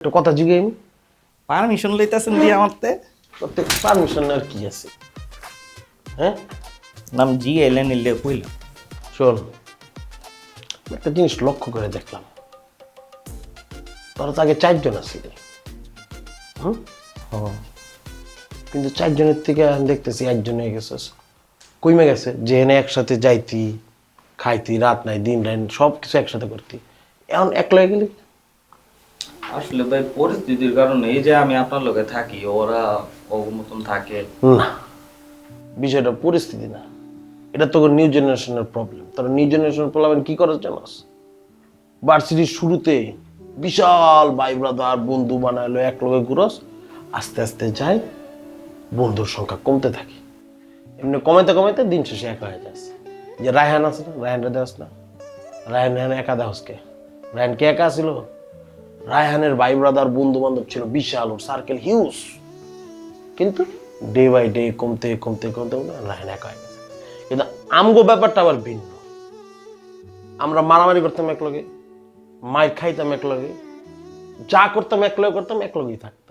একটা কথা জিজ্ঞেস পারমিশন লইতাছেন দিয়ে আমারতে প্রত্যেক পারমিশন আর কি আছে? হ্যাঁ, নাম জি এলেন এলে কইলাম। শোন, একটা জিনিস লক্ষ্য করে দেখলাম, তোরা তো আগে 4 জন আসছিলি, কিন্তু 4 জনের থেকে এখন দেখতেছি 1 জন হয়ে গেছিস। কইমে গেছে যে এনে একসাথে যাইতি, খাইতি, রাত নাই দিন রাত সব কিছু একসাথে করতি, এখন একলা হয়ে গেলি। আসলে ভাই পরিস্থিতির কারণে এই যে আমি আপনার লগে থাকি, ওরা মতন থাকে। না, বিষয়টা পরিস্থিতি না, এটা তো নিউ জেনারেশনের প্রবলেম। তোরা নিউ জেনারেশনের প্রবলেম কি করে জানাস? ভার্সিটির শুরুতে বিশাল ভাই ব্রাদার বন্ধু বানাইলো, এক লগে ঘুরস, আস্তে আস্তে যায় বন্ধুর সংখ্যা কমতে থাকে, এমনি কমাইতে কমাইতে দিন শেষে একা হয়ে যাস। যে রায়হান আছে না, রায়হানটা দেওয়াস না, রায়হান একা দেওয়াসকে, রায়হান কে একা ছিল? রায়হানের ভাই ব্রাদার বন্ধু বান্ধব ছিল বিশাল, ওর সার্কেল হিউজ, কিন্তু ডে বাই ডে কমতে কমতে কমতে রায়হান একা হয়ে গেছে। কিন্তু আমগো ব্যাপারটা আবার ভিন্ন। আমরা মারামারি করতাম একলগে, মাইর খাইতাম একলগে, যা করতাম একলগে করতাম, একলগেই থাকতাম।